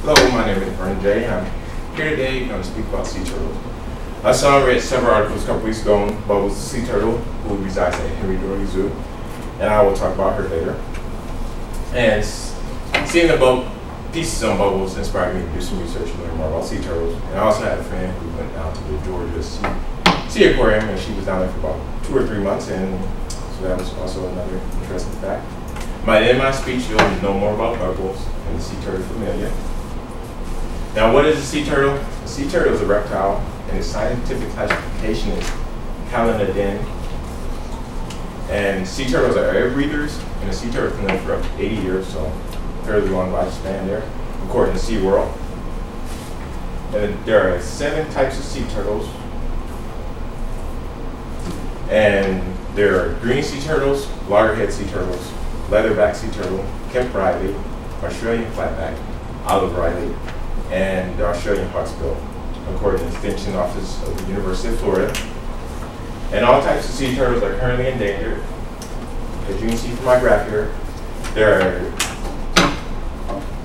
Hello, my name is Vernon J. I'm here today to speak about sea turtles. I saw and read several articles a couple weeks ago on Bubbles, the sea turtle, who resides at Henry Dory Zoo, and I will talk about her later. And seeing the pieces on Bubbles inspired me to do some research and learn more about sea turtles. And I also had a friend who went down to the Georgia Sea Aquarium, and she was down there for about 2 or 3 months, and so that was also another interesting fact. By the end of my speech, you'll know more about Bubbles and the sea turtle familia. Now, what is a sea turtle? A sea turtle is a reptile, and its scientific classification is Callididae. And sea turtles are air breathers, and a sea turtle can live for up to 80 years, so fairly long lifespan there, according to SeaWorld. And there are 7 types of sea turtles. And there are green sea turtles, loggerhead sea turtles, leatherback sea turtle, Kemp Riley, Australian flatback, olive Riley, and the Australian hawksbill, according to the Extension Office of the University of Florida. And all types of sea turtles are currently endangered. As you can see from my graph here, there are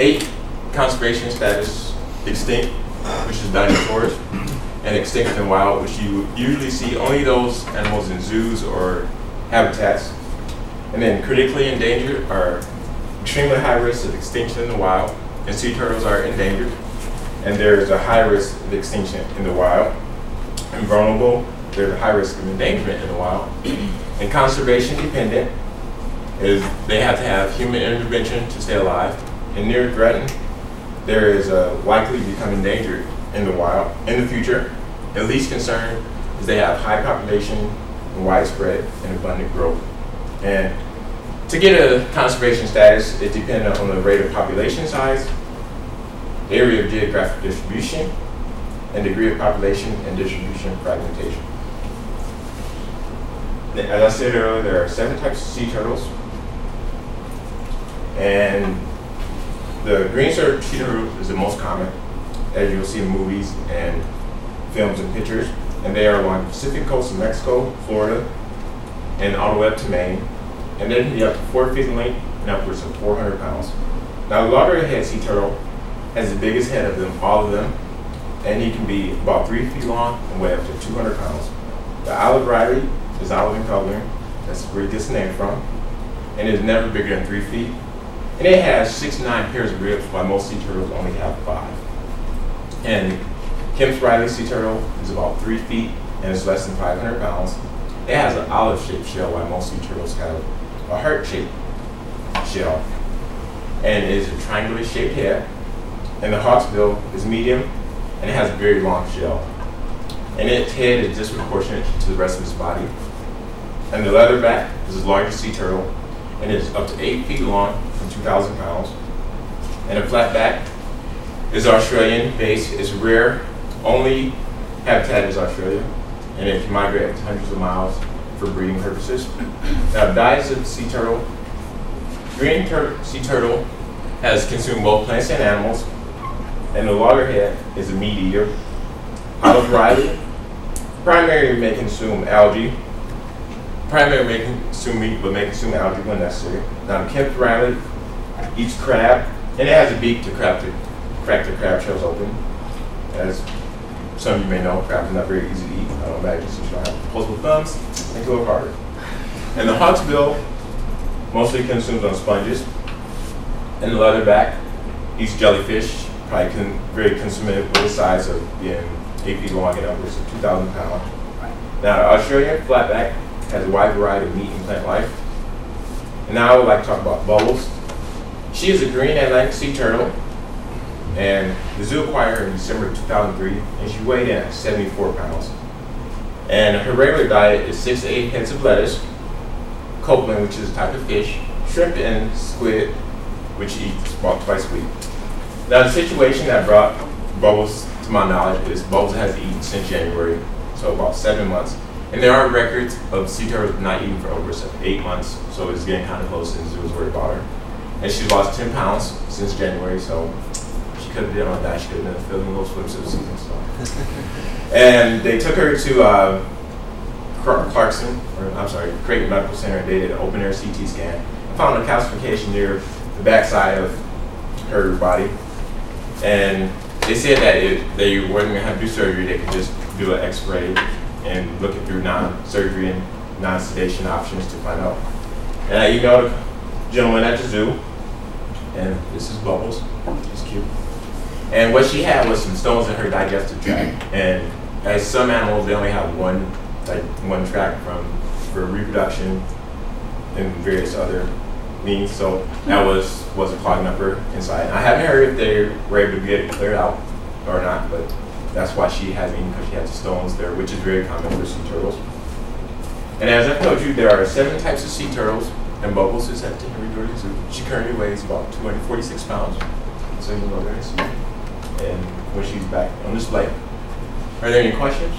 8 conservation status extinct, which is dinosaurs, and extinct and wild, which you usually see only those animals in zoos or habitats. And then critically endangered are extremely high risk of extinction in the wild, and sea turtles are endangered. And there's a high risk of extinction in the wild. And vulnerable, there's a high risk of endangerment in the wild. And conservation dependent is they have to have human intervention to stay alive. And near threatened, there is likely to become endangered in the wild in the future. And least concern is they have high population and widespread and abundant growth. And to get a conservation status, it depends on the rate of population size, area of geographic distribution, and degree of population and distribution fragmentation. As I said earlier, there are 7 types of sea turtles. And the green sea turtle is the most common, as you'll see in movies and films and pictures. And they are along the Pacific coast of Mexico, Florida, and all the way up to Maine. And they can be up to 4 feet in length and upwards of 400 pounds. Now, the loggerhead sea turtle has the biggest head of them, all of them, and he can be about 3 feet long and weigh up to 200 pounds. The olive Riley is olive in color, that's where it gets the name from, and is never bigger than 3 feet. And it has 6 to 9 pairs of ribs, while most sea turtles only have 5. And Kemp's Riley sea turtle is about 3 feet and is less than 500 pounds. It has an olive-shaped shell, while most sea turtles have a heart-shaped shell, and it is a triangular shaped head. And the hawksbill is medium, and it has a very long shell. And its head is disproportionate to the rest of its body. And the leatherback is the largest sea turtle, and it is up to 8 feet long and 2,000 pounds. And the flatback is Australian based. It's rare, only habitat is Australia, and it can migrate up to hundreds of miles for breeding purposes. Now, diets of the sea turtle. Green sea turtle has consumed both plants and animals, and the loggerhead is a meat eater. Olive Riley primarily may consume algae. Primarily may consume meat, but may consume algae when necessary. Now, the Kemp Riley eats crab, and it has a beak to crack the crab shells open. As some of you may know, crab is not very easy to eat. I don't imagine since you don't have opposable thumbs, make it a little harder. And the hawksbill mostly consumes on sponges. And the leatherback eats jellyfish, probably very consummate with the size of being 8 feet long and upwards of 2,000 pounds. Now, the Australian flatback has a wide variety of meat and plant life. And now I would like to talk about Bubbles. She is a green Atlantic sea turtle, and the zoo acquired her in December 2003, and she weighed in at 74 pounds. And her regular diet is 6 to 8 heads of lettuce, copland, which is a type of fish, shrimp, and squid, which she eats about twice a week. Now, the situation that brought Bubbles to my knowledge is Bubbles has eaten since January, so about 7 months. And there are records of sea turtles not eating for over 8 months, so it's getting kind of close, and the zoo was worried about her. And she's lost 10 pounds since January, so she could have been on that. She could have been filming those swimsuit season. So. And they took her to Creighton Medical Center, and they did an open air CT scan. I found a calcification near the backside of her body. And they said that if they weren't going to have to do surgery, they could just do an x-ray and look it through non-surgery and non-sedation options to find out. And I emailed a gentleman at the zoo, and this is Bubbles, she's cute. And what she had was some stones in her digestive tract. And as some animals, they only have one tract for reproduction and various other means. So that was a clogging up her inside. And I haven't heard if they were able to get it cleared out or not, but that's why she hasn't eaten, because she has the stones there, which is very common for sea turtles. And as I told you, there are 7 types of sea turtles, and Bubbles is at the Henry Doherty Zoo. She currently weighs about 246 pounds. So you know there and see. And when she's back on display. Are there any questions?